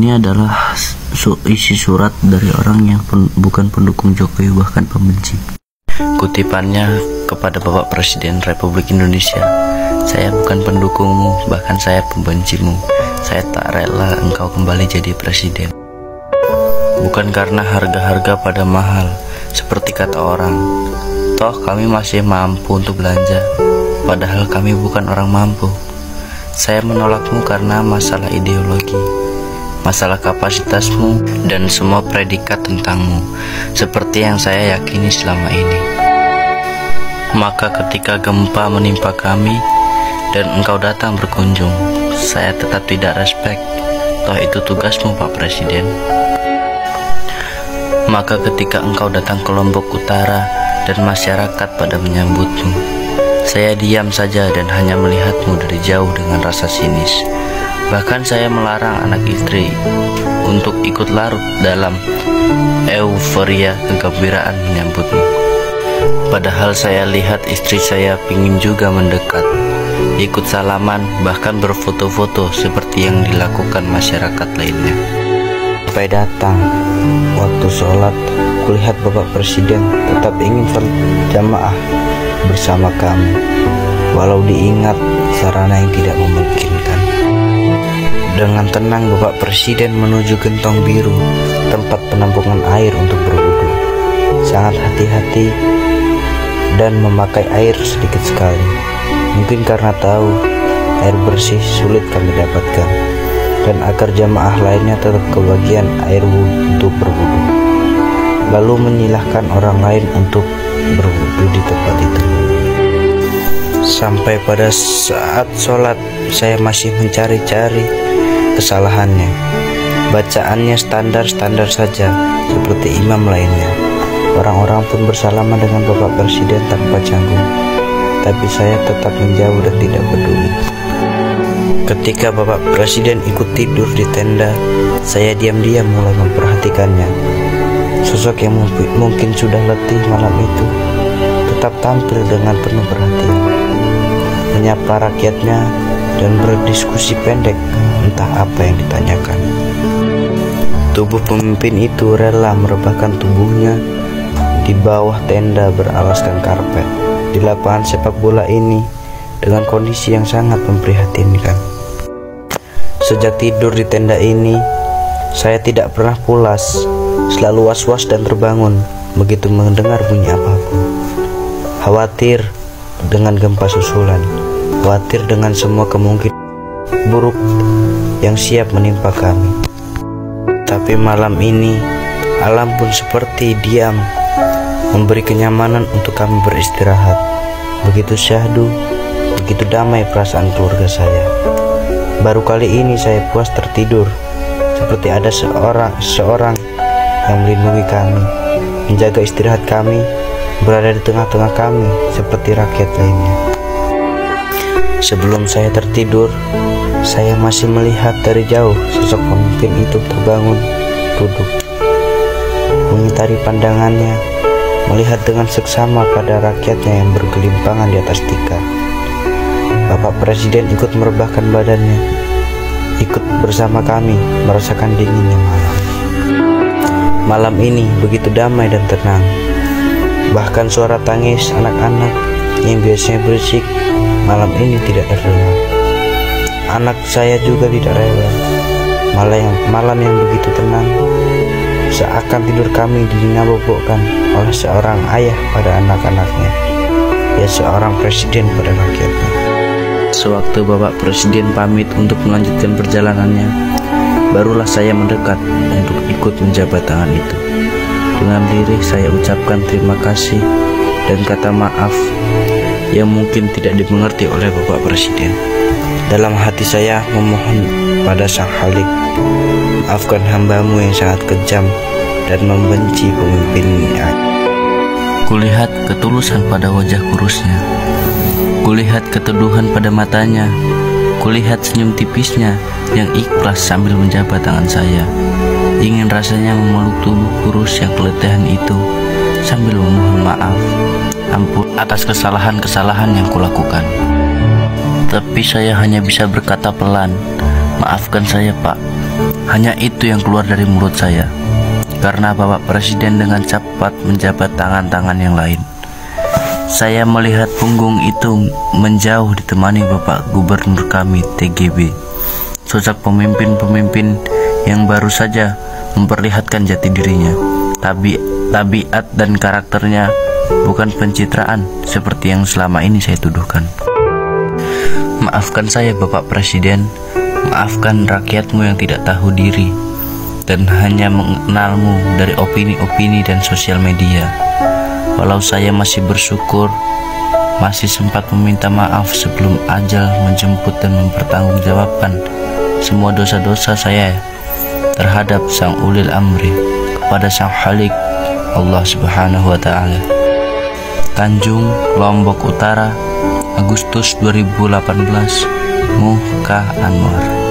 Ini adalah isi surat dari orang yang bukan pendukung Jokowi, bahkan pembenci. Kutipannya kepada Bapak Presiden Republik Indonesia. Saya bukan pendukungmu, bahkan saya pembencimu. Saya tak rela engkau kembali jadi presiden. Bukan karena harga-harga pada mahal, seperti kata orang. Toh kami masih mampu untuk belanja, padahal kami bukan orang mampu. Saya menolakmu karena masalah ideologi, masalah kapasitasmu, dan semua predikat tentangmu, seperti yang saya yakini selama ini. Maka ketika gempa menimpa kami, dan engkau datang berkunjung, saya tetap tidak respect. Toh itu tugasmu, Pak Presiden. Maka ketika engkau datang ke Lombok Utara, dan masyarakat pada menyambutmu, saya diam saja dan hanya melihatmu dari jauh dengan rasa sinis. Bahkan saya melarang anak istri untuk ikut larut dalam euforia kegembiraan menyambutmu. Padahal saya lihat istri saya ingin juga mendekat, ikut salaman, bahkan berfoto-foto seperti yang dilakukan masyarakat lainnya. Sampai datang waktu sholat, kulihat Bapak Presiden tetap ingin berjamaah bersama kami, walau diingat sarana yang tidak memungkinkan. Dengan tenang Bapak Presiden menuju gentong biru, tempat penampungan air untuk berwudu. Sangat hati-hati dan memakai air sedikit sekali. Mungkin karena tahu air bersih sulit kami dapatkan, dan agar jamaah lainnya tetap kebagian air untuk berwudu. Lalu menyilahkan orang lain untuk berwudu di tempat itu. Sampai pada saat sholat, saya masih mencari-cari kesalahannya. Bacaannya standar-standar saja, seperti imam lainnya. Orang-orang pun bersalaman dengan Bapak Presiden tanpa canggung, tapi saya tetap menjauh dan tidak peduli. Ketika Bapak Presiden ikut tidur di tenda, saya diam-diam mulai memperhatikannya. Sosok yang mungkin sudah letih malam itu tetap tampil dengan penuh perhatian, menyapa rakyatnya dan berdiskusi pendek entah apa yang ditanyakan. Tubuh pemimpin itu rela merebahkan tubuhnya di bawah tenda beralaskan karpet di lapangan sepak bola ini dengan kondisi yang sangat memprihatinkan. Sejak tidur di tenda ini, saya tidak pernah pulas, selalu was-was dan terbangun begitu mendengar bunyi apapun. Khawatir dengan gempa susulan, khawatir dengan semua kemungkinan buruk yang siap menimpa kami. Tapi malam ini, alam pun seperti diam, memberi kenyamanan untuk kami beristirahat. Begitu syahdu, begitu damai perasaan keluarga saya. Baru kali ini saya puas tertidur, seperti ada seorang yang melindungi kami, menjaga istirahat kami, berada di tengah-tengah kami seperti rakyat lainnya. Sebelum saya tertidur, saya masih melihat dari jauh sosok pemimpin itu terbangun, duduk, mengitari pandangannya, melihat dengan seksama pada rakyatnya yang bergelimpangan di atas tikar. Bapak Presiden ikut merebahkan badannya, ikut bersama kami merasakan dinginnya malam. Malam ini begitu damai dan tenang. Bahkan suara tangis anak-anak yang biasanya berisik malam ini tidak terdengar. Anak saya juga tidak rela. Malam yang begitu tenang, seakan tidur kami dinabobokkan oleh seorang ayah pada anak-anaknya, ya seorang presiden pada rakyatnya. Sewaktu Bapak Presiden pamit untuk melanjutkan perjalanannya, barulah saya mendekat untuk ikut menjabat tangan itu. Dengan diri saya ucapkan terima kasih dan kata maaf yang mungkin tidak dimengerti oleh Bapak Presiden. Dalam hati saya memohon pada Sang Khalik, maafkan hambamu yang sangat kejam dan membenci pemimpinnya. Kulihat ketulusan pada wajah kurusnya, kulihat keteduhan pada matanya, kulihat senyum tipisnya yang ikhlas sambil menjabat tangan saya. Ingin rasanya memeluk tubuh kurus yang keletihan itu sambil memohon maaf, ampun atas kesalahan-kesalahan yang kulakukan. Tapi saya hanya bisa berkata pelan, maafkan saya Pak, Hanya itu yang keluar dari mulut saya, karena Bapak Presiden dengan cepat menjabat tangan-tangan yang lain. Saya melihat punggung itu menjauh ditemani Bapak Gubernur kami TGB, sosok pemimpin-pemimpin yang baru saja memperlihatkan jati dirinya. Tabiat dan karakternya bukan pencitraan seperti yang selama ini saya tuduhkan. Maafkan saya Bapak Presiden, maafkan rakyatmu yang tidak tahu diri dan hanya mengenalmu dari opini-opini dan sosial media. Walau saya masih bersyukur, masih sempat meminta maaf sebelum ajal menjemput dan mempertanggungjawabkan semua dosa-dosa saya terhadap Sang Ulil Amri kepada Sang Khalik Allah Subhanahu wa Ta'ala. Tanjung, Lombok Utara, Agustus 2018, Muhka Anwar.